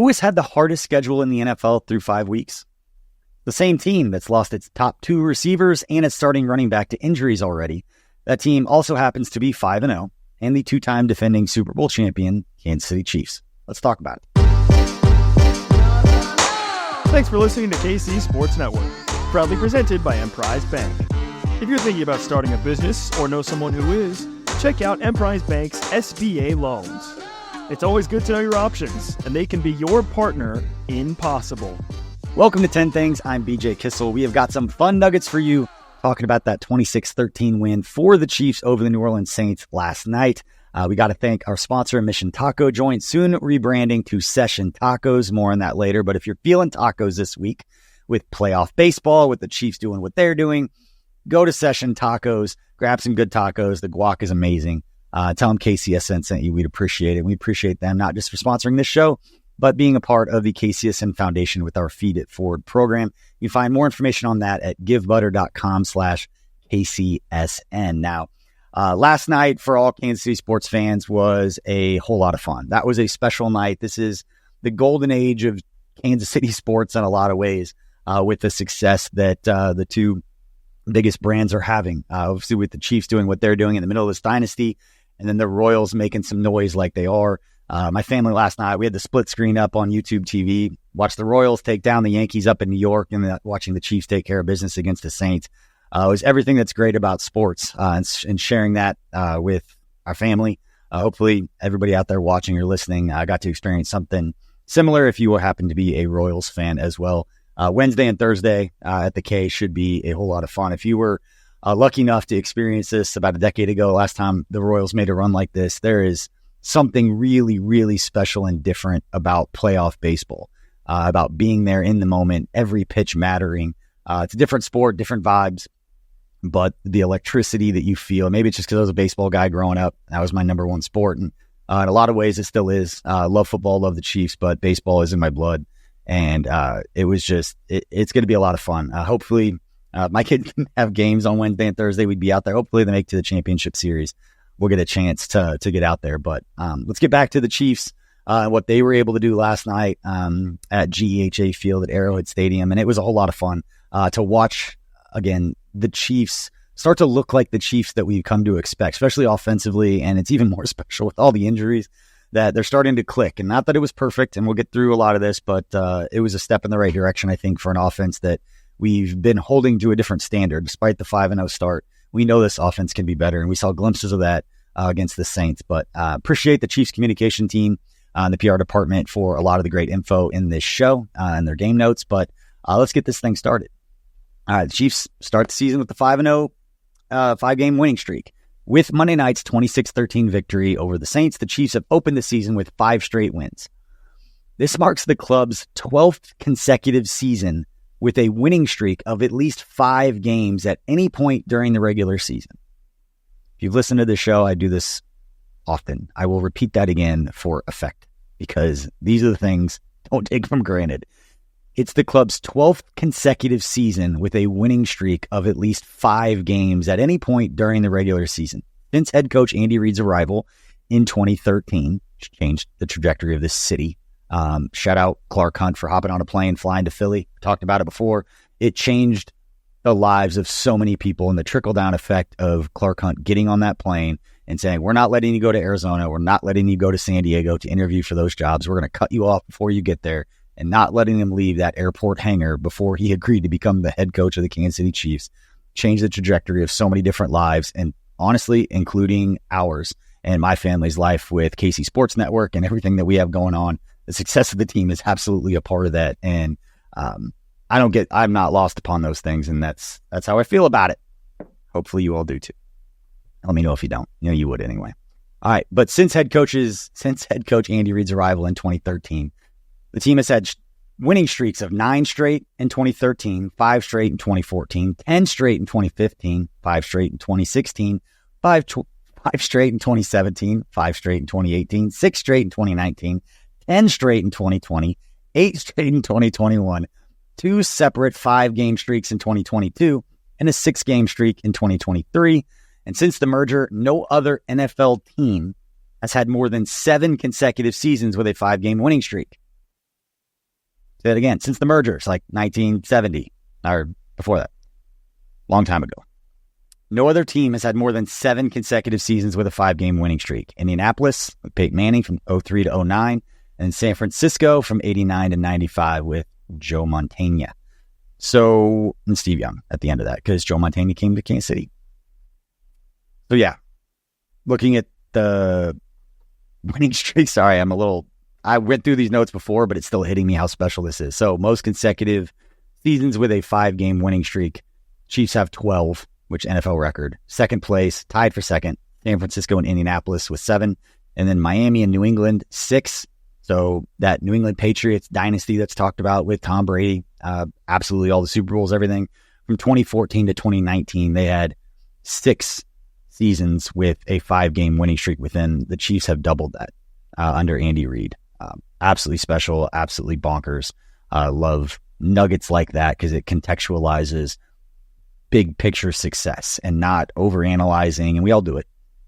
Who has had the hardest schedule in the NFL through 5 weeks? The same team that's lost its top 2 receivers and its starting running back to injuries already. That team also happens to be 5-0 and the 2-time defending Super Bowl champion Kansas City Chiefs. Let's talk about it. Thanks for listening to KC Sports Network, proudly presented by Emprise Bank. If you're thinking about starting a business or know someone who is, check out Emprise Bank's SBA loans. It's always good to know your options, and they can be your partner in possible. Welcome to 10 Things. I'm BJ Kissel. We have got some fun nuggets for you, talking about that 26-13 win for the Chiefs over the New Orleans Saints last night. We got to thank our sponsor, Mission Taco Joint, soon rebranding to Session Tacos. More on that later. But if you're feeling tacos this week with playoff baseball, with the Chiefs doing what they're doing, go to Session Tacos, grab some good tacos. The guac is amazing. Tell them KCSN sent you. We'd appreciate it. We appreciate them not just for sponsoring this show, but being a part of the KCSN Foundation with our Feed It Forward program. You can find more information on that at givebutter.com/KCSN. Now, last night for all Kansas City sports fans was a whole lot of fun. That was a special night. This is the golden age of Kansas City sports in a lot of ways, with the success that the two biggest brands are having. Obviously, with the Chiefs doing what they're doing in the middle of this dynasty, and then the Royals making some noise like they are. My family last night, we had the split screen up on YouTube TV, watched the Royals take down the Yankees up in New York, and watching the Chiefs take care of business against the Saints. It was everything that's great about sports, and sharing that with our family. Hopefully everybody out there watching or listening got to experience something similar if you happen to be a Royals fan as well. Wednesday and Thursday at the K should be a whole lot of fun. If you were lucky enough to experience this about a decade ago, last time the Royals made a run like this, there is something really, really special and different about playoff baseball, about being there in the moment, every pitch mattering. It's a different sport, different vibes, but the electricity that you feel, maybe it's just because I was a baseball guy growing up. That was my number one sport. And in a lot of ways, it still is. Love football, love the Chiefs, but baseball is in my blood. And it was just, it's going to be a lot of fun. Hopefully, my kids can have games on Wednesday and Thursday. We'd be out there. Hopefully, they make it to the championship series. We'll get a chance to get out there. But let's get back to the Chiefs, what they were able to do last night at GEHA Field at Arrowhead Stadium. And it was a whole lot of fun to watch, again, the Chiefs start to look like the Chiefs that we've come to expect, especially offensively. And it's even more special with all the injuries that they're starting to click. And not that it was perfect, and we'll get through a lot of this, but it was a step in the right direction, I think, for an offense that we've been holding to a different standard. Despite the 5-0 start, we know this offense can be better, and we saw glimpses of that against the Saints. But appreciate the Chiefs communication team and the PR department for a lot of the great info in this show and their game notes. But let's get this thing started. All right, the Chiefs start the season with the 5-0, 5-game winning streak. With Monday night's 26-13 victory over the Saints, the Chiefs have opened the season with 5 straight wins. This marks the club's 12th consecutive season with a winning streak of at least 5 games at any point during the regular season. If you've listened to the show, I do this often. I will repeat that again for effect, because these are the things don't take from granted. It's the club's 12th consecutive season with a winning streak of at least 5 games at any point during the regular season. Since head coach Andy Reid's arrival in 2013, which changed the trajectory of this city. Shout out Clark Hunt for hopping on a plane, flying to Philly. We talked about it before. It changed the lives of so many people, and the trickle-down effect of Clark Hunt getting on that plane and saying, we're not letting you go to Arizona. We're not letting you go to San Diego to interview for those jobs. We're going to cut you off before you get there, and not letting him leave that airport hangar before he agreed to become the head coach of the Kansas City Chiefs. Changed the trajectory of so many different lives, and honestly, including ours and my family's life with KC Sports Network and everything that we have going on. The success of the team is absolutely a part of that. And I'm not lost upon those things. And that's how I feel about it. Hopefully you all do too. Let me know if you don't. You know, you would anyway. All right. But since head coach Andy Reid's arrival in 2013, the team has had winning streaks of 9 straight in 2013, 5 straight in 2014, 10 straight in 2015, 5 straight in 2016, 5 straight in 2017, 5 straight in 2018, 6 straight in 2019, 10 straight in 2020, 8 straight in 2021, 2 separate 5-game streaks in 2022, and a 6-game streak in 2023. And since the merger, no other NFL team has had more than 7 consecutive seasons with a 5-game winning streak. Say it again. Since the merger, it's like 1970 or before that. Long time ago. No other team has had more than 7 consecutive seasons with a 5-game winning streak. Indianapolis with Peyton Manning from 03 to 09, and San Francisco from 89 to 95 with Joe Montana. So, and Steve Young at the end of that, because Joe Montana came to Kansas City. So yeah, looking at the winning streak, sorry, I went through these notes before, but it's still hitting me how special this is. So most consecutive seasons with a 5-game winning streak. Chiefs have 12, which NFL record. Second place, tied for second, San Francisco and Indianapolis with 7. And then Miami and New England, 6. So that New England Patriots dynasty that's talked about with Tom Brady, absolutely all the Super Bowls, everything. From 2014 to 2019, they had 6 seasons with a 5-game winning streak within. The Chiefs have doubled that under Andy Reid. Absolutely special, absolutely bonkers. Love nuggets like that because it contextualizes big picture success and not overanalyzing, and we all do it.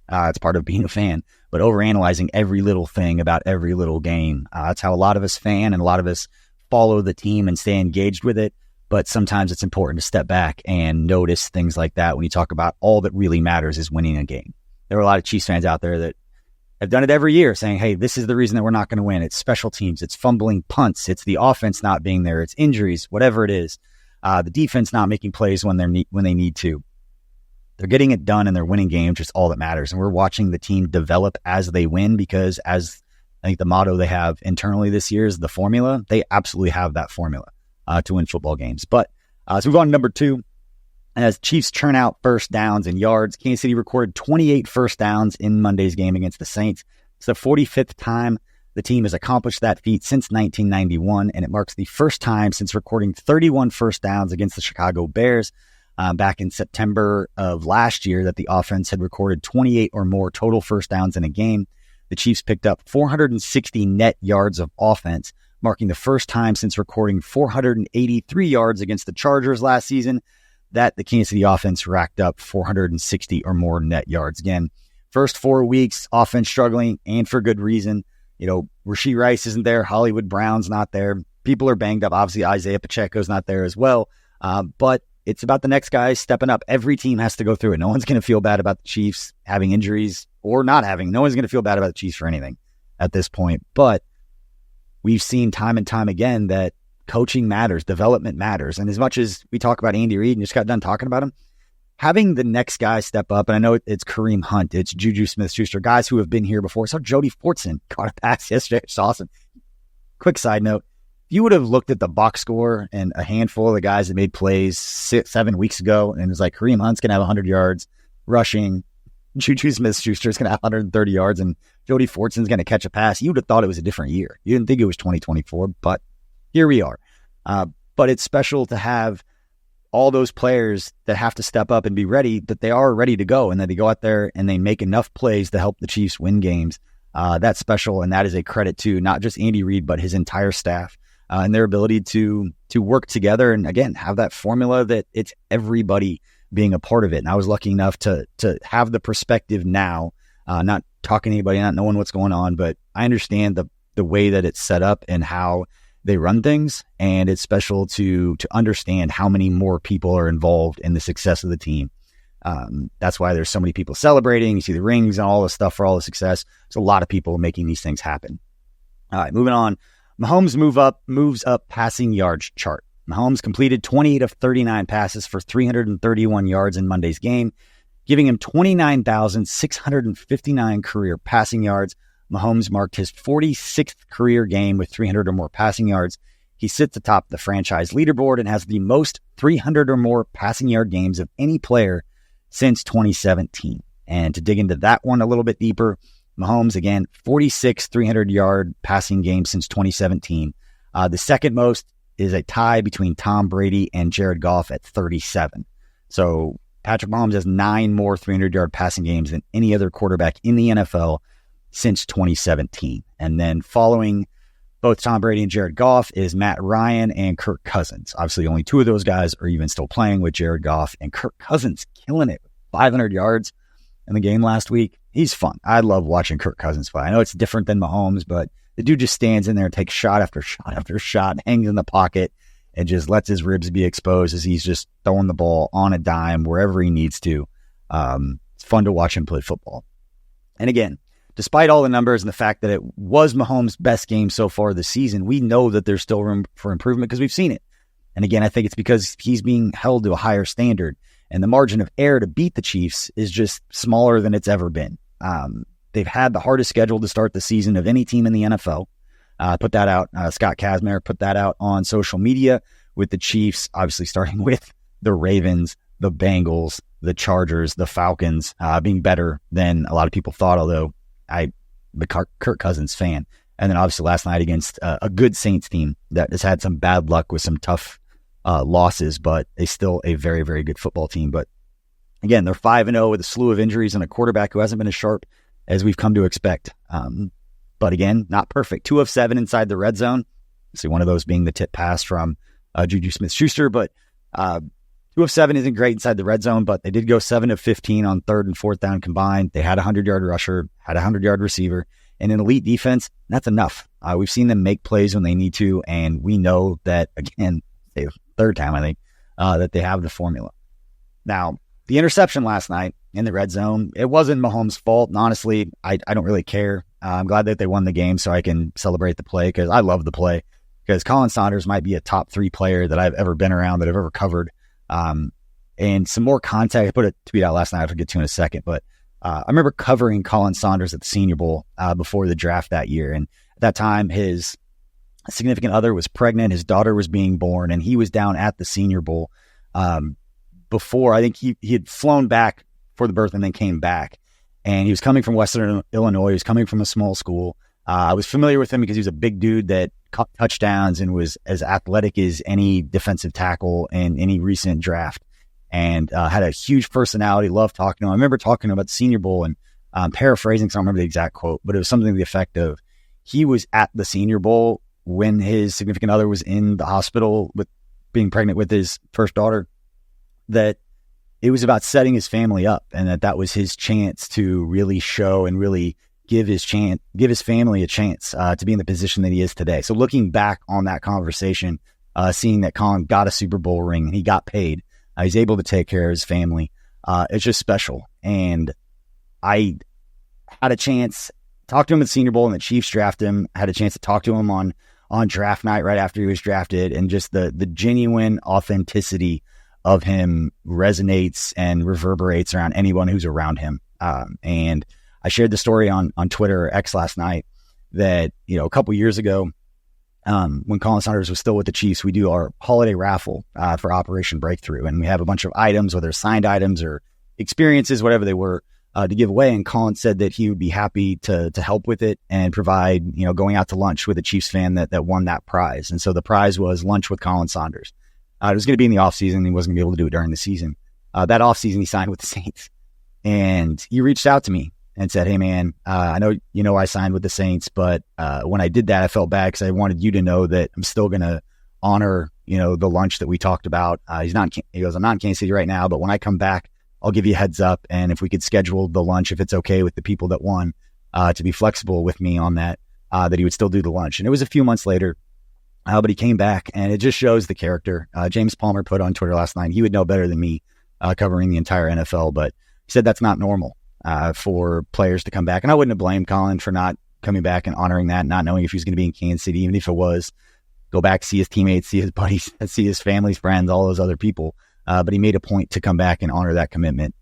It's part of being a fan, but overanalyzing every little thing about every little game. That's how a lot of us fan and a lot of us follow the team and stay engaged with it. But sometimes it's important to step back and notice things like that when you talk about all that really matters is winning a game. There are a lot of Chiefs fans out there that have done it every year saying, hey, this is the reason that we're not going to win. It's special teams. It's fumbling punts. It's the offense not being there. It's injuries, whatever it is. The defense not making plays when they need to. They're getting it done and they're winning games, which is all that matters. And we're watching the team develop as they win because, as I think the motto they have internally this year is the formula. They absolutely have that formula to win football games. But so we go on to number 2. As Chiefs churn out first downs and yards, Kansas City recorded 28 first downs in Monday's game against the Saints. It's the 45th time the team has accomplished that feat since 1991, and it marks the first time since recording 31 first downs against the Chicago Bears back in September of last year that the offense had recorded 28 or more total first downs in a game. The Chiefs picked up 460 net yards of offense, marking the first time since recording 483 yards against the Chargers last season that the Kansas City offense racked up 460 or more net yards. Again, first 4 weeks, offense struggling, and for good reason. You know, Rashee Rice isn't there. Hollywood Brown's not there. People are banged up. Obviously, Isaiah Pacheco's not there as well. But it's about the next guy stepping up. Every team has to go through it. No one's going to feel bad about the Chiefs having injuries or not having. No one's going to feel bad about the Chiefs for anything at this point. But we've seen time and time again that coaching matters, development matters. And as much as we talk about Andy Reid and just got done talking about him, having the next guy step up, and I know it's Kareem Hunt, it's Juju Smith-Schuster, guys who have been here before. So Jody Fortson caught a pass yesterday. It's awesome. Quick side note, if you would have looked at the box score and a handful of the guys that made plays 7 weeks ago, and it was like Kareem Hunt's going to have 100 yards rushing, Juju Smith-Schuster's going to have 130 yards, and Jody Fortson's going to catch a pass, you would have thought it was a different year. You didn't think it was 2024, but here we are. But it's special to have all those players that have to step up and be ready, that they are ready to go and that they go out there and they make enough plays to help the Chiefs win games. That's special, and that is a credit to not just Andy Reid, but his entire staff and their ability to work together and, again, have that formula that it's everybody being a part of it. And I was lucky enough to have the perspective now, not talking to anybody, not knowing what's going on, but I understand the way that it's set up and how they run things, and it's special to understand how many more people are involved in the success of the team. That's why there's so many people celebrating. You see the rings and all the stuff for all the success. There's a lot of people making these things happen. All right, moving on. Mahomes moves up passing yards chart. Mahomes completed 28 of 39 passes for 331 yards in Monday's game, giving him 29,659 career passing yards. Mahomes marked his 46th career game with 300 or more passing yards. He sits atop the franchise leaderboard and has the most 300 or more passing yard games of any player since 2017. And to dig into that one a little bit deeper, Mahomes, again, 46 300-yard passing games since 2017. The second most is a tie between Tom Brady and Jared Goff at 37. So Patrick Mahomes has 9 more 300-yard passing games than any other quarterback in the NFL since 2017. And then following both Tom Brady and Jared Goff is Matt Ryan and Kirk Cousins. Obviously, only 2 of those guys are even still playing, with Jared Goff and Kirk Cousins killing it. 500 yards in the game last week. He's fun. I love watching Kirk Cousins play. I know it's different than Mahomes, but The dude just stands in there and takes shot after shot after shot, hangs in the pocket, and just lets his ribs be exposed as he's just throwing the ball on a dime wherever he needs to. It's fun to watch him play football. And again, despite all the numbers and the fact that it was Mahomes' best game so far this season, we know that there's still room for improvement because we've seen it. And again, I think it's because he's being held to a higher standard, and the margin of error to beat the Chiefs is just smaller than it's ever been. They've had the hardest schedule to start the season of any team in the NFL. Put that out. Scott Kazmir put that out on social media, with the Chiefs obviously starting with the Ravens, the Bengals, the Chargers, the Falcons being better than a lot of people thought, although I'm a Kirk Cousins fan. And then obviously last night against a good Saints team that has had some bad luck with some tough losses, but they still a very, very good football team. But again, they're 5-0 with a slew of injuries and a quarterback who hasn't been as sharp as we've come to expect. But again, not perfect. 2 of 7 inside the red zone. See, one of those being the tip pass from Juju Smith-Schuster, but 2 of 7 isn't great inside the red zone, but they did go 7 of 15 on 3rd and 4th down combined. They had a 100-yard rusher, had a 100-yard receiver, and an elite defense. That's enough. We've seen them make plays when they need to, and we know that, again, the 3rd time, I think, that they have the formula. Now, the interception last night in the red zone, it wasn't Mahomes' fault, and honestly, I don't really care. I'm glad that they won the game so I can celebrate the play, because I love the play, because Colin Saunders might be a top 3 player that I've ever been around, that I've ever covered. And some more context, I put a tweet out last night, I'll get to in a second, but I remember covering Colin Saunders at the Senior Bowl before the draft that year, and at that time, his significant other was pregnant, his daughter was being born, and he was down at the Senior Bowl before. I think he had flown back for the birth and then came back, and he was coming from Western Illinois. He was coming from a small school. I was familiar with him because he was a big dude that caught touchdowns and was as athletic as any defensive tackle in any recent draft, and had a huge personality. Loved talking to him. I remember talking to him about the Senior Bowl, and paraphrasing, because I don't remember the exact quote, but it was something to the effect of, he was at the Senior Bowl when his significant other was in the hospital with being pregnant with his first daughter, that it was about setting his family up, and that was his chance to really show and really give his family a chance to be in the position that he is today. So looking back on that conversation, seeing that Colin got a Super Bowl ring and he got paid, he's able to take care of his family. It's just special. And I had a chance to talk to him at the Senior Bowl, and the Chiefs drafted him. I had a chance to talk to him on draft night right after he was drafted, and just the genuine authenticity of him resonates and reverberates around anyone who's around him. And I shared the story on Twitter or X last night that, a couple years ago, when Colin Saunders was still with the Chiefs, we do our holiday raffle for Operation Breakthrough. And we have a bunch of items, whether signed items or experiences, whatever they were, to give away. And Colin said that he would be happy to help with it and provide, going out to lunch with a Chiefs fan that won that prize. And so the prize was lunch with Colin Saunders. It was going to be in the offseason. He wasn't going to be able to do it during the season. That offseason, he signed with the Saints. And he reached out to me and said, "Hey, man, I know I signed with the Saints, but when I did that, I felt bad because I wanted you to know that I'm still going to honor, the lunch that we talked about." He goes, "I'm not in Kansas City right now, but when I come back, I'll give you a heads up. And if we could schedule the lunch, if it's okay with the people that won, to be flexible with me on that, that he would still do the lunch." And it was a few months later, but he came back, and it just shows the character. James Palmer put on Twitter last night, he would know better than me, covering the entire NFL, but he said that's not normal for players to come back. And I wouldn't have blamed Colin for not coming back and honoring that, not knowing if he was going to be in Kansas City, even if it was, go back, see his teammates, see his buddies, see his family's friends, all those other people. But he made a point to come back and honor that commitment,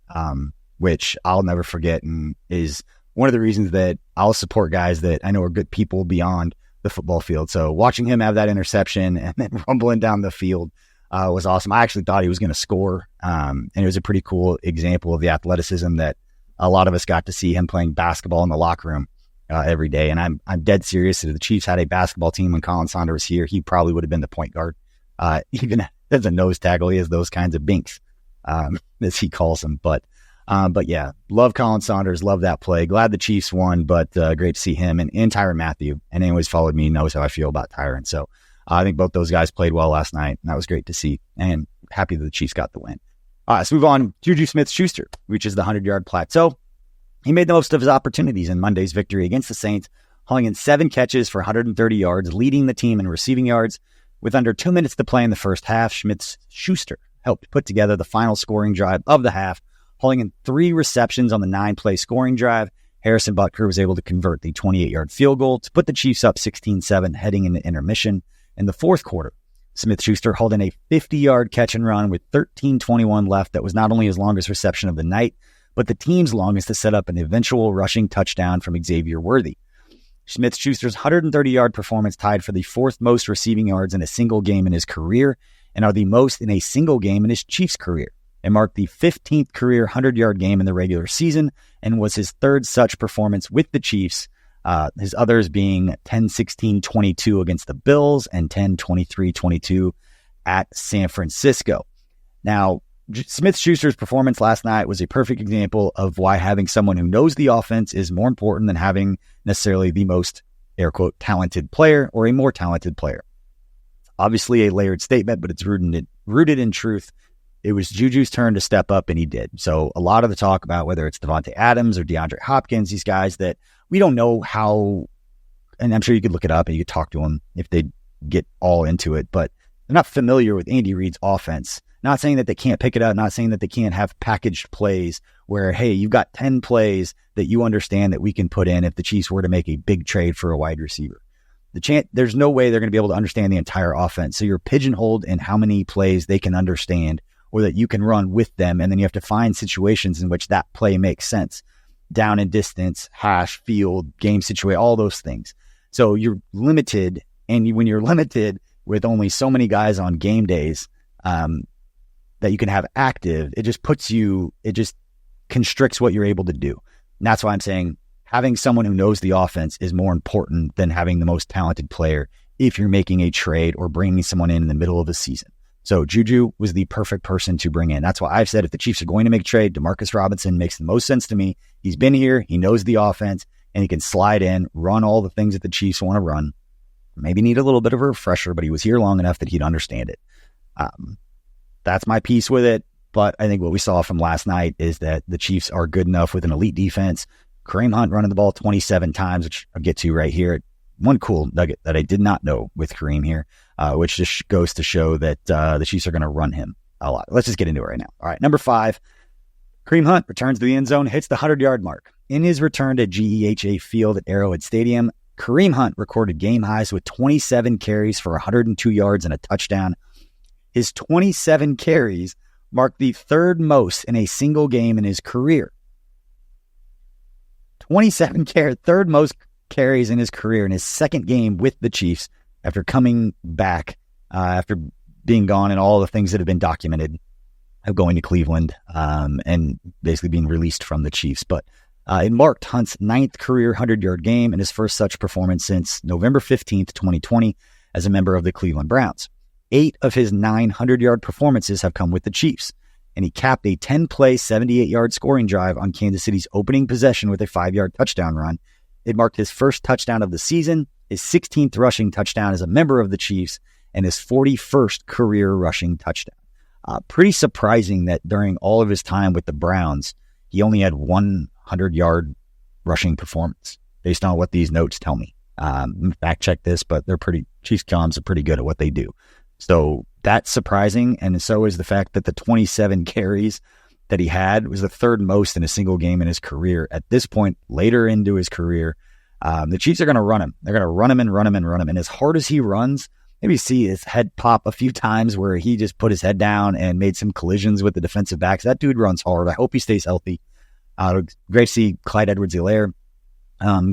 which I'll never forget, and is one of the reasons that I'll support guys that I know are good people beyond the football field. So watching him have that interception and then rumbling down the field was awesome. I actually thought he was going to score, and it was a pretty cool example of the athleticism that a lot of us got to see him playing basketball in the locker room every day. And I'm dead serious. If the Chiefs had a basketball team when Colin Saunders was here, he probably would have been the point guard. Even as a nose tackle, he has those kinds of binks, as he calls them. But yeah, love Colin Saunders, love that play. Glad the Chiefs won, but great to see him and Tyrann Mathieu. And anyone who's followed me knows how I feel about Tyrann. So I think both those guys played well last night, and that was great to see. And happy that the Chiefs got the win. All right, let's move on. Juju Smith-Schuster reaches the 100-yard plateau. He made the most of his opportunities in Monday's victory against the Saints hauling in 7 catches for 130 yards, leading the team in receiving yards. With under 2 minutes to play in the first half, Smith-Schuster helped put together the final scoring drive of the half, hauling in 3 receptions on the 9-play scoring drive. Harrison Butker was able to convert the 28-yard field goal to put the Chiefs up 16-7 heading into intermission. In the fourth quarter, Smith-Schuster hauled in a 50-yard catch and run with 13:21 left that was not only his longest reception of the night, but the team's longest to set up an eventual rushing touchdown from Xavier Worthy. Smith-Schuster's 130-yard performance tied for the 4th most receiving yards in a single game in his career and are the most in a single game in his Chiefs career. It marked the 15th career 100-yard game in the regular season and was his 3rd such performance with the Chiefs, his others being 10-16-22 against the Bills and 10-23-22 at San Francisco. Now, Smith-Schuster's performance last night was a perfect example of why having someone who knows the offense is more important than having necessarily the most, air quote, talented player or a more talented player. Obviously a layered statement, but it's rooted in truth. It was Juju's turn to step up, and he did. So a lot of the talk about whether it's Devontae Adams or DeAndre Hopkins, these guys that we don't know how, and I'm sure you could look it up and you could talk to them if they get all into it, but they're not familiar with Andy Reid's offense. Not saying that they can't pick it up, not saying that they can't have packaged plays where, hey, you've got 10 plays that you understand that we can put in if the Chiefs were to make a big trade for a wide receiver. There's no way they're going to be able to understand the entire offense. So you're pigeonholed in how many plays they can understand or that you can run with them. And then you have to find situations in which that play makes sense. Down and distance, hash, field, game situation, all those things. So you're limited. And when you're limited with only so many guys on game days, that you can have active, it just constricts what you're able to do. And that's why I'm saying having someone who knows the offense is more important than having the most talented player if you're making a trade or bringing someone in the middle of the season. So Juju was the perfect person to bring in. That's why I've said if the Chiefs are going to make a trade, Demarcus Robinson makes the most sense to me. He's been here, he knows the offense, and he can slide in, run all the things that the Chiefs want to run. Maybe need a little bit of a refresher, but he was here long enough that he'd understand it. That's my piece with it. But I think what we saw from last night is that the Chiefs are good enough with an elite defense. Kareem Hunt running the ball 27 times, which I'll get to right here. One cool nugget that I did not know with Kareem here, which just goes to show that the Chiefs are going to run him a lot. Let's just get into it right now. All right, number 5, Kareem Hunt returns to the end zone, hits the 100-yard mark. In his return to GEHA Field at Arrowhead Stadium, Kareem Hunt recorded game highs with 27 carries for 102 yards and a touchdown. His 27 carries marked the 3rd most in a single game in his career. 3rd most carries in his career in his 2nd game with the Chiefs after coming back, after being gone and all the things that have been documented of going to Cleveland and basically being released from the Chiefs. But it marked Hunt's 9th career 100-yard game and his first such performance since November 15th, 2020 as a member of the Cleveland Browns. 8 of his 9 100-yard performances have come with the Chiefs, and he capped a 10-play, 78-yard scoring drive on Kansas City's opening possession with a 5-yard touchdown run. It marked his first touchdown of the season, his 16th rushing touchdown as a member of the Chiefs, and his 41st career rushing touchdown. Pretty surprising that during all of his time with the Browns, he only had 100-yard rushing performance, based on what these notes tell me. Fact check this, but Chiefs comms are pretty good at what they do. So that's surprising, and so is the fact that the 27 carries that he had was the 3rd most in a single game in his career. At this point, later into his career, the Chiefs are going to run him. They're going to run him and run him and run him. And as hard as he runs, maybe you see his head pop a few times where he just put his head down and made some collisions with the defensive backs. That dude runs hard. I hope he stays healthy. Great to see Clyde Edwards-Helaire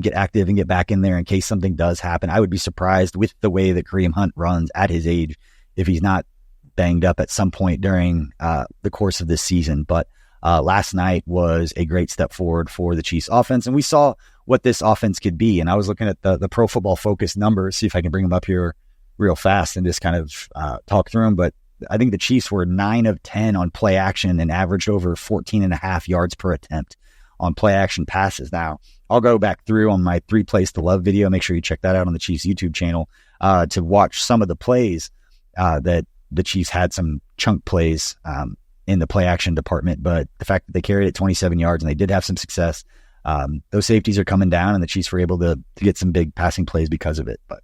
get active and get back in there in case something does happen. I would be surprised with the way that Kareem Hunt runs at his age if he's not banged up at some point during the course of this season. But last night was a great step forward for the Chiefs offense, and we saw what this offense could be. And I was looking at the Pro Football Focus numbers, see if I can bring them up here real fast and just kind of talk through them. But I think the Chiefs were 9 of 10 on play action and averaged over 14.5 yards per attempt on play action passes. Now, I'll go back through on my 3 Plays to Love video. Make sure you check that out on the Chiefs YouTube channel to watch some of the plays that the Chiefs had some chunk plays in the play action department. But the fact that they carried it 27 yards and they did have some success those safeties are coming down, and the Chiefs were able to get some big passing plays because of it. But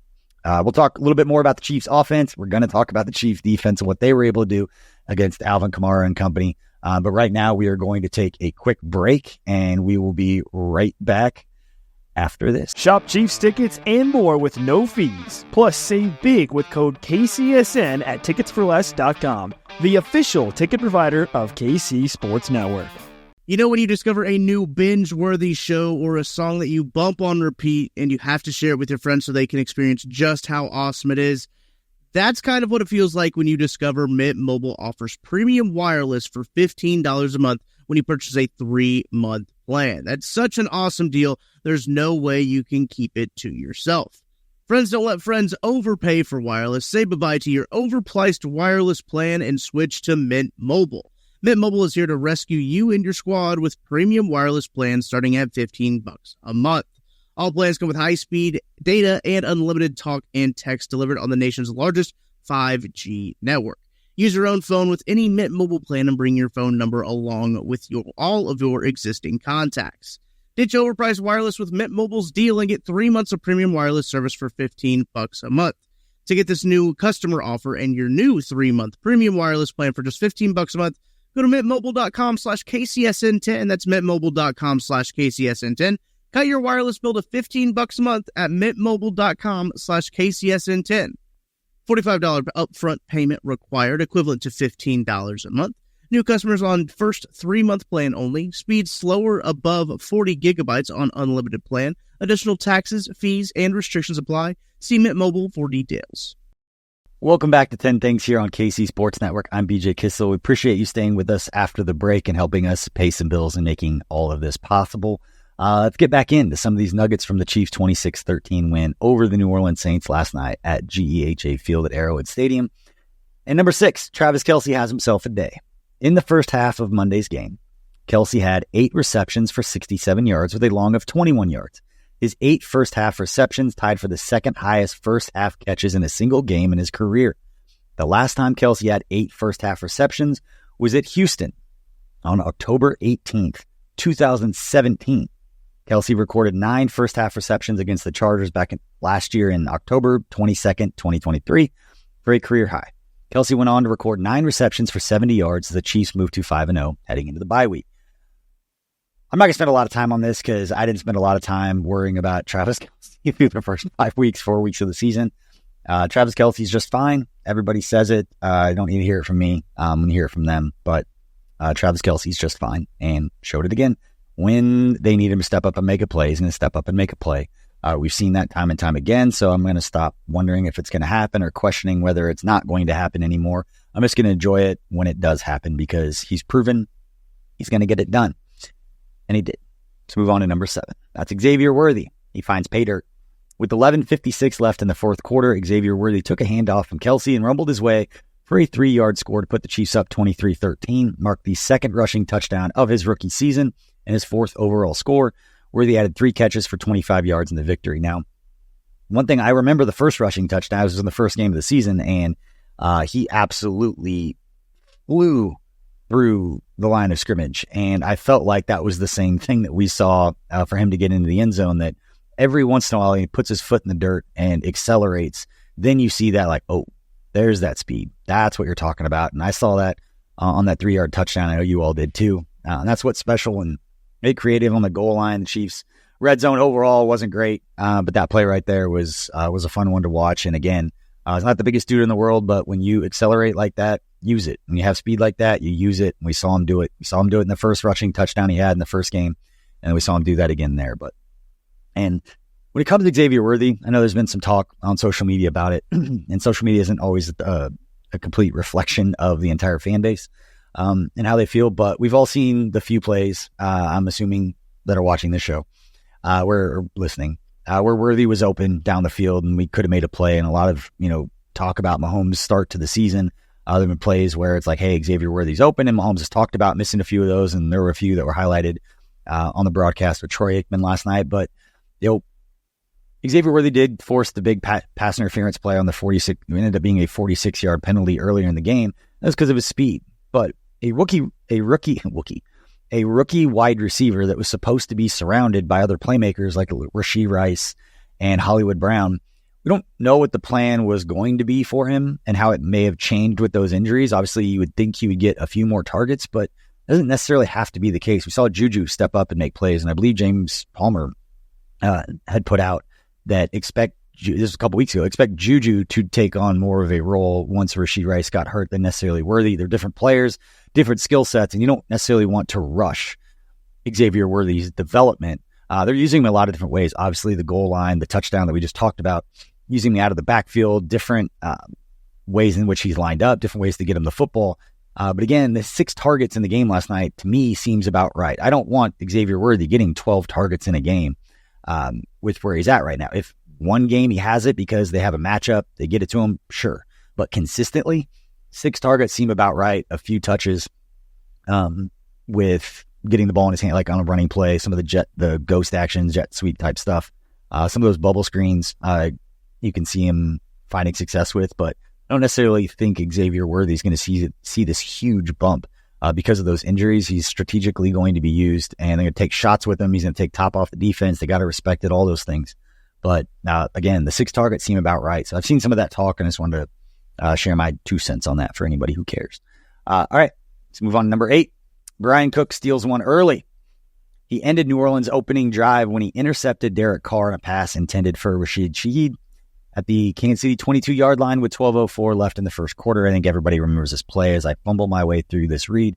we'll talk a little bit more about the Chiefs offense. We're going to talk about the Chiefs defense and what they were able to do against Alvin Kamara and company. But right now we are going to take a quick break, and we will be right back after this. Shop Chiefs tickets and more with no fees. Plus, save big with code KCSN at ticketsforless.com, the official ticket provider of KC Sports Network. You know when you discover a new binge-worthy show or a song that you bump on repeat and you have to share it with your friends so they can experience just how awesome it is? That's kind of what it feels like when you discover Mint Mobile offers premium wireless for $15 a month when you purchase a 3-month plan. That's such an awesome deal. There's no way you can keep it to yourself. Friends don't let friends overpay for wireless. Say bye-bye to your overpriced wireless plan and switch to Mint Mobile. Mint Mobile is here to rescue you and your squad with premium wireless plans starting at $15 a month. All plans come with high-speed data and unlimited talk and text delivered on the nation's largest 5G network. Use your own phone with any Mint Mobile plan and bring your phone number along with all of your existing contacts. Ditch overpriced wireless with Mint Mobile's deal and get 3 months of premium wireless service for $15 a month. To get this new customer offer and your new 3-month premium wireless plan for just $15 a month, go to mintmobile.com/KCSN10. That's mintmobile.com/KCSN10. Cut your wireless bill to $15 a month at mintmobile.com/KCSN10. $45 upfront payment required, equivalent to $15 a month. New customers on first 3-month plan only. Speed slower above 40 gigabytes on unlimited plan. Additional taxes, fees, and restrictions apply. See Mint Mobile for details. Welcome back to 10 Things here on KC Sports Network. I'm BJ Kissel. We appreciate you staying with us after the break and helping us pay some bills and making all of this possible. Let's get back into some of these nuggets from the Chiefs' 26-13 win over the New Orleans Saints last night at GEHA Field at Arrowhead Stadium. And number 6, Travis Kelce has himself a day. In the first half of Monday's game, Kelce had 8 receptions for 67 yards with a long of 21 yards. His 8 first-half receptions tied for the second highest first-half catches in a single game in his career. The last time Kelce had 8 first-half receptions was at Houston on October 18th, 2017. Kelce recorded 9 first-half receptions against the Chargers last year in October 22nd, 2023, for a career high. Kelce went on to record 9 receptions for 70 yards as the Chiefs moved to 5-0 heading into the bye week. I'm not going to spend a lot of time on this because I didn't spend a lot of time worrying about Travis Kelce through the first 4 weeks of the season. Travis Kelce's just fine. Everybody says it. I don't need to hear it from me. I'm going to hear it from them. But Travis Kelce's just fine and showed it again. When they need him to step up and make a play, he's going to step up and make a play. We've seen that time and time again, so I'm going to stop wondering if it's going to happen or questioning whether it's not going to happen anymore. I'm just going to enjoy it when it does happen because he's proven he's going to get it done. And he did. Let's move on to number 7. That's Xavier Worthy. He finds pay dirt. With 11:56 left in the fourth quarter, Xavier Worthy took a handoff from Kelce and rumbled his way for a 3-yard score to put the Chiefs up 23-13, marked the second rushing touchdown of his rookie season and his 4th overall score. Worthy added 3 catches for 25 yards in the victory. Now, one thing I remember, the first rushing touchdown was in the first game of the season, and he absolutely flew through the line of scrimmage. And I felt like that was the same thing that we saw for him to get into the end zone, that every once in a while he puts his foot in the dirt and accelerates. Then you see that like, oh, there's that speed. That's what you're talking about. And I saw that on that 3-yard touchdown. I know you all did too. And that's what's special and made creative on the goal line. The Chiefs' red zone overall wasn't great, but that play right there was a fun one to watch. And again, it's not the biggest dude in the world, but when you accelerate like that, use it. When you have speed like that, you use it. And we saw him do it. We saw him do it in the first rushing touchdown he had in the first game, and we saw him do that again there. And when it comes to Xavier Worthy, I know there's been some talk on social media about it, and social media isn't always a complete reflection of the entire fan base and how they feel. But we've all seen the few plays, I'm assuming, that are watching this show, or listening, where Worthy was open down the field and we could have made a play. And a lot of, talk about Mahomes' start to the season. There have been plays where it's like, hey, Xavier Worthy's open, and Mahomes has talked about missing a few of those. And there were a few that were highlighted on the broadcast with Troy Aikman last night. But, Xavier Worthy did force the big pass interference play on the 46. It ended up being a 46-yard penalty earlier in the game. That's because of his speed. But a rookie a rookie wide receiver that was supposed to be surrounded by other playmakers like Rashee Rice and Hollywood Brown. We don't know what the plan was going to be for him and how it may have changed with those injuries. Obviously, you would think he would get a few more targets, but it doesn't necessarily have to be the case. We saw Juju step up and make plays, and I believe James Palmer had put out that this was a couple weeks ago, expect Juju to take on more of a role once Rashee Rice got hurt than necessarily Worthy. They're different players, different skill sets, and you don't necessarily want to rush Xavier Worthy's development. They're using him a lot of different ways. Obviously, the goal line, the touchdown that we just talked about, using him out of the backfield, different ways in which he's lined up, different ways to get him the football. But again, the 6 targets in the game last night, to me, seems about right. I don't want Xavier Worthy getting 12 targets in a game with where he's at right now. If one game he has it because they have a matchup, they get it to him, sure. But consistently, 6 targets seem about right. A few touches with getting the ball in his hand, like on a running play, some of the ghost actions, jet sweep type stuff. Some of those bubble screens, you can see him finding success with, but I don't necessarily think Xavier Worthy is going to see this huge bump because of those injuries. He's strategically going to be used, and they're going to take shots with him. He's going to take top off the defense. They got to respect it, all those things. But again, the 6 targets seem about right. So I've seen some of that talk, and I just wanted to share my 2 cents on that for anybody who cares. All right, let's move on to number 8. Brian Cook steals one early. He ended New Orleans' opening drive when he intercepted Derek Carr in a pass intended for Rashid Shaheed at the Kansas City 22-yard line with 12:04 left in the first quarter. I think everybody remembers this play as I fumble my way through this read,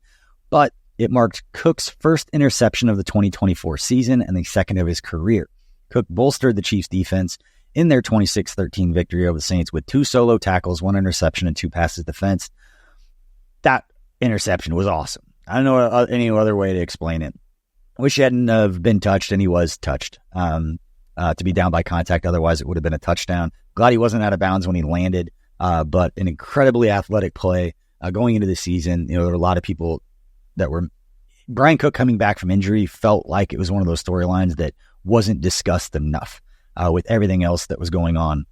but it marked Cook's first interception of the 2024 season and the second of his career. Cook bolstered the Chiefs' defense in their 26-13 victory over the Saints with 2 solo tackles, 1 interception, and 2 passes defense. That interception was awesome. I don't know any other way to explain it. I wish he hadn't have been touched, and he was touched to be down by contact. Otherwise, it would have been a touchdown. Glad he wasn't out of bounds when he landed, but an incredibly athletic play going into the season. There were a lot of people that were Brian Cook coming back from injury felt like it was one of those storylines that wasn't discussed enough with everything else that was going on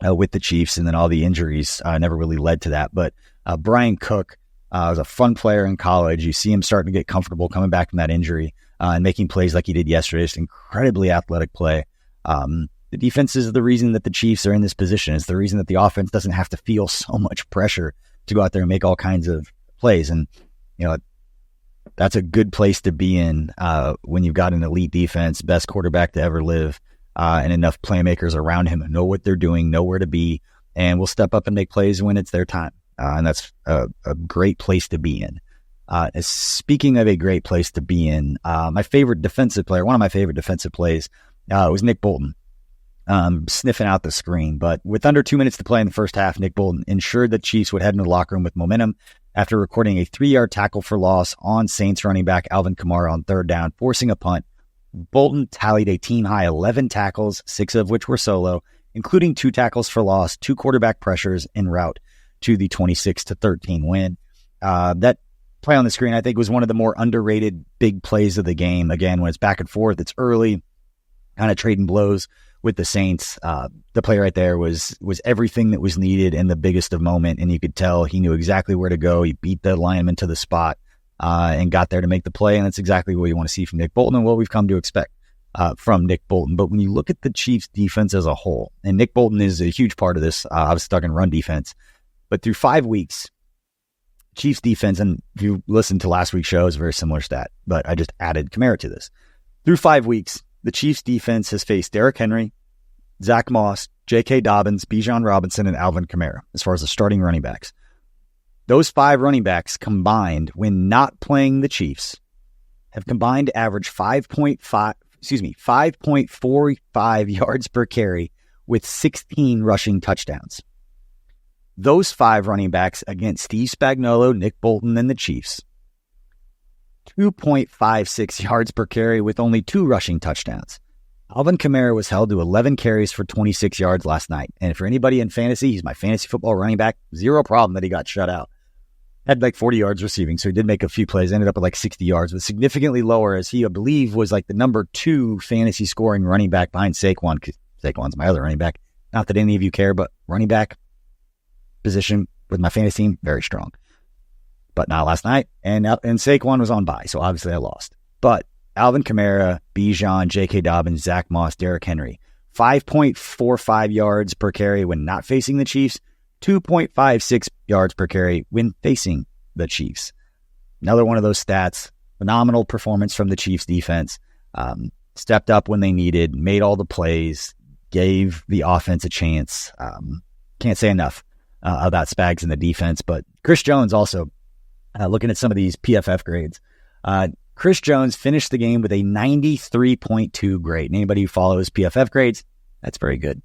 with the Chiefs, and then all the injuries never really led to that. But Brian Cook was a fun player in college. You see him starting to get comfortable coming back from that injury and making plays like he did yesterday. Just incredibly athletic play. The defense is the reason that the Chiefs are in this position. It's the reason that the offense doesn't have to feel so much pressure to go out there and make all kinds of plays. And, that's a good place to be in when you've got an elite defense, best quarterback to ever live, and enough playmakers around him who know what they're doing, know where to be, and will step up and make plays when it's their time. And that's a great place to be in. Speaking of a great place to be in, my favorite defensive player, one of my favorite defensive plays, was Nick Bolton. Sniffing out the screen. But with under 2 minutes to play in the first half, Nick Bolton ensured the Chiefs would head into the locker room with momentum after recording a 3-yard tackle for loss on Saints running back Alvin Kamara on 3rd down, forcing a punt. Bolton tallied a team-high 11 tackles, 6 of which were solo, including 2 tackles for loss, 2 quarterback pressures en route to the 26-13 win. That play on the screen, I think, was one of the more underrated big plays of the game. Again, when it's back and forth, it's early, kind of trading blows with the Saints. The play right there was everything that was needed in the biggest of moment, and you could tell he knew exactly where to go. He beat the lineman to the spot and got there to make the play, and that's exactly what you want to see from Nick Bolton and what we've come to expect from Nick Bolton. But when you look at the Chiefs' defense as a whole, and Nick Bolton is a huge part of this, I was stuck in run defense, but through 5 weeks, Chiefs defense, and if you listened to last week's show, it's a very similar stat, but I just added Kamara to this. Through 5 weeks, the Chiefs defense has faced Derrick Henry, Zach Moss, J.K. Dobbins, Bijan Robinson, and Alvin Kamara as far as the starting running backs. Those 5 running backs combined, when not playing the Chiefs, have combined to average 5.45 yards per carry with 16 rushing touchdowns. Those 5 running backs against Steve Spagnuolo, Nick Bolton, and the Chiefs, 2.56 yards per carry with only 2 rushing touchdowns. Alvin Kamara was held to 11 carries for 26 yards last night. And for anybody in fantasy, he's my fantasy football running back. Zero problem that he got shut out. Had like 40 yards receiving, so he did make a few plays. Ended up with like 60 yards, but significantly lower as he, I believe, was like the number 2 fantasy scoring running back behind Saquon. Saquon's my other running back. Not that any of you care, but running back position with my fantasy team, very strong. but not last night. And Saquon was on bye, so obviously I lost. But Alvin Kamara, Bijan, J.K. Dobbins, Zach Moss, Derrick Henry, 5.45 yards per carry when not facing the Chiefs, 2.56 yards per carry when facing the Chiefs. Another one of those stats. Phenomenal performance from the Chiefs defense. Stepped up when they needed, made all the plays, gave the offense a chance. Can't say enough about Spags and the defense, but Chris Jones also, looking at some of these PFF grades, Chris Jones finished the game with a 93.2 grade. And anybody who follows PFF grades, that's very good.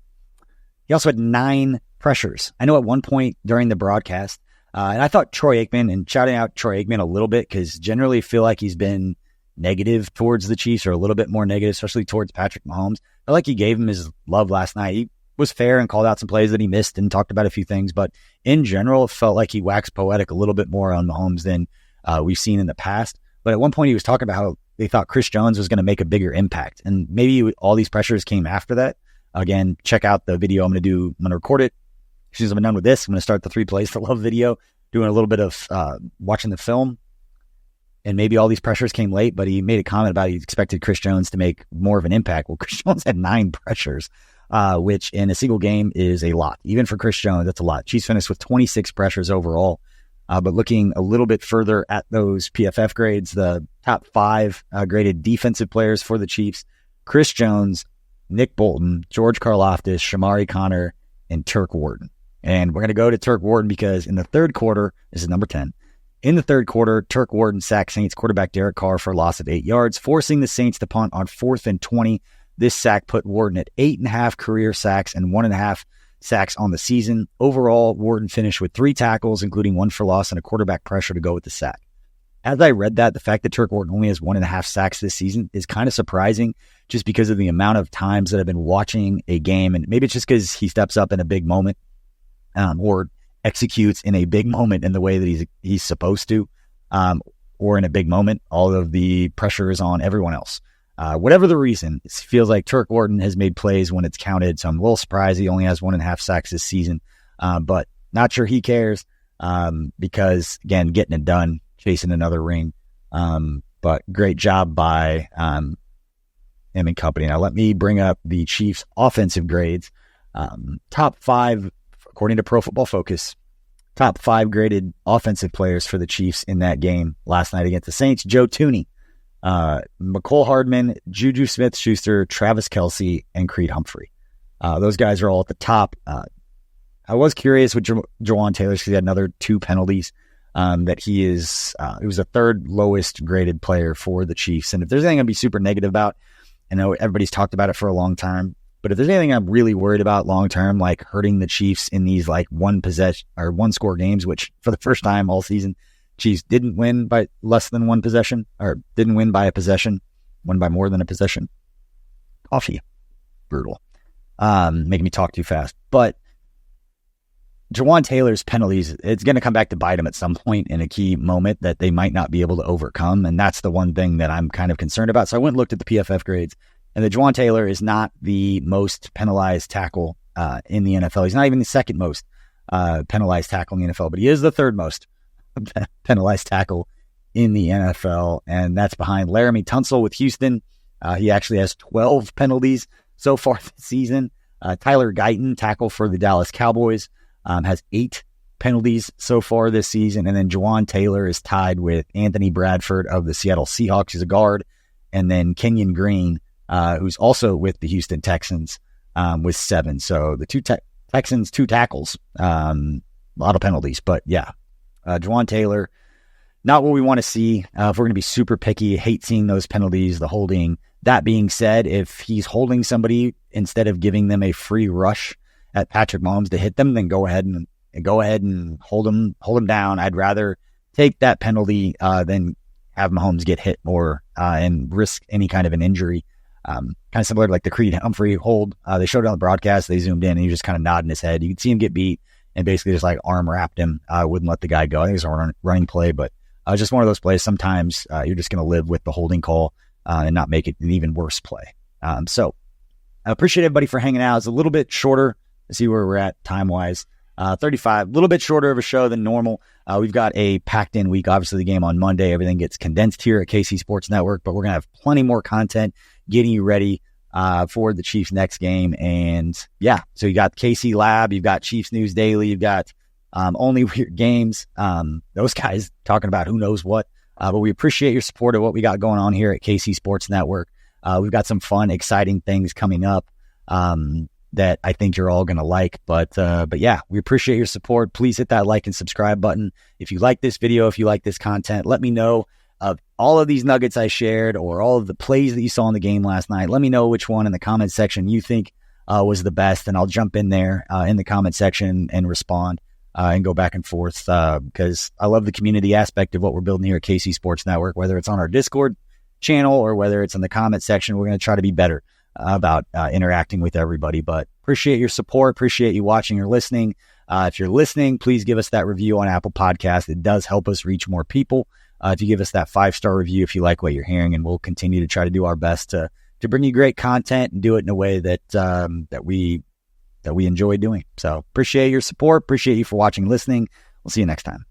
He also had 9 pressures. I know at one point during the broadcast, and I thought Troy Aikman, and shouting out Troy Aikman a little bit, because generally feel like he's been negative towards the Chiefs, or a little bit more negative, especially towards Patrick Mahomes. I feel like he gave him his love last night. He was fair and called out some plays that he missed and talked about a few things, but in general, it felt like he waxed poetic a little bit more on Mahomes than we've seen in the past. But at one point, he was talking about how they thought Chris Jones was going to make a bigger impact, and maybe all these pressures came after that. Again, check out the video I'm going to record it. As soon as I'm done with this, I'm going to start the 3 plays to love video, doing a little bit of watching the film. And maybe all these pressures came late, but he made a comment about he expected Chris Jones to make more of an impact. Well, Chris Jones had 9 pressures, which in a single game is a lot. Even for Chris Jones, that's a lot. Chiefs finished with 26 pressures overall. But looking a little bit further at those PFF grades, the top 5 graded defensive players for the Chiefs, Chris Jones, Nick Bolton, George Karlaftis, Shamari Connor, and Turk Wharton. And we're going to go to Turk Wharton because in the third quarter, this is number 10. In the third quarter, Turk Wharton sacked Saints quarterback Derek Carr for a loss of 8 yards, forcing the Saints to punt on 4th and 20. This sack put Wharton at 8.5 career sacks and 1.5 sacks on the season. Overall, Wharton finished with 3 tackles, including 1 for loss and a quarterback pressure to go with the sack. As I read that, the fact that Turk Wharton only has 1.5 sacks this season is kind of surprising, just because of the amount of times that I've been watching a game, and maybe it's just because he steps up in a big moment, or executes in a big moment in the way that he's supposed to, or in a big moment, all of the pressure is on everyone else. Whatever the reason, it feels like Turk Wharton has made plays when it's counted, so I'm a little surprised he only has 1.5 sacks this season, but not sure he cares, because, again, getting it done, chasing another ring, but great job by him and company. Now, let me bring up the Chiefs' offensive grades. Top 5, according to Pro Football Focus, top 5 graded offensive players for the Chiefs in that game last night against the Saints: Joe Thuney, McCole Hardman, Juju Smith-Schuster, Travis Kelce, and Creed Humphrey. Those guys are all at the top. I was curious with Jawan Taylor, because he had another 2 penalties, that he was the 3rd lowest graded player for the Chiefs. And if there's anything I'd be super negative about, I know everybody's talked about it for a long time, but if there's anything I'm really worried about long-term, like hurting the Chiefs in these like 1-score games, which for the first time all season, Chiefs didn't win by less than 1 possession, or didn't win by a possession, won by more than a possession. Coffee. Brutal. Making me talk too fast. But Jawan Taylor's penalties, it's going to come back to bite him at some point in a key moment that they might not be able to overcome. And that's the one thing that I'm kind of concerned about. So I went and looked at the PFF grades, and the Jawan Taylor is not the most penalized tackle in the NFL. He's not even the 2nd most penalized tackle in the NFL, but he is the 3rd most penalized tackle in the NFL. And that's behind Laramie Tunsil with Houston. He actually has 12 penalties so far this season. Tyler Guyton, tackle for the Dallas Cowboys, has 8 penalties so far this season. And then Jawan Taylor is tied with Anthony Bradford of the Seattle Seahawks, who's a guard, and then Kenyon Green, who's also with the Houston Texans, with 7. So the Texans, 2 tackles, a lot of penalties. But yeah, Jawan Taylor, not what we want to see. If we're going to be super picky, hate seeing those penalties, the holding. That being said, if he's holding somebody instead of giving them a free rush at Patrick Mahomes to hit them, then go ahead and hold him down. I'd rather take that penalty than have Mahomes get hit more and risk any kind of an injury. Kind of similar to like the Creed Humphrey hold. They showed it on the broadcast. They zoomed in and he was just kind of nodding his head. You could see him get beat and basically just like arm wrapped him. Wouldn't let the guy go. I think it was a running play, but just one of those plays. Sometimes you're just going to live with the holding call and not make it an even worse play. So I appreciate everybody for hanging out. It's a little bit shorter to see where we're at time-wise. 35, a little bit shorter of a show than normal. We've got a packed in week. Obviously, the game on Monday, everything gets condensed here at KC Sports Network, but we're going to have plenty more content getting you ready for the Chiefs next game. And yeah, so you got KC Lab, you've got Chiefs News Daily, you've got Only Weird Games. Those guys talking about who knows what. But we appreciate your support of what we got going on here at KC Sports Network. We've got some fun, exciting things coming up that I think you're all going to like. But yeah, we appreciate your support. Please hit that like and subscribe button. If you like this video, if you like this content, let me know of all of these nuggets I shared or all of the plays that you saw in the game last night. Let me know which one in the comment section you think was the best, and I'll jump in there in the comment section and respond and go back and forth because I love the community aspect of what we're building here at KC Sports Network, whether it's on our Discord channel or whether it's in the comment section. We're going to try to be better about interacting with everybody, but appreciate your support. Appreciate you watching or listening. If you're listening, please give us that review on Apple Podcasts. It does help us reach more people. If you give us that 5-star review, if you like what you're hearing, and we'll continue to try to do our best to bring you great content and do it in a way that we enjoy doing. So appreciate your support. Appreciate you for watching, listening. We'll see you next time.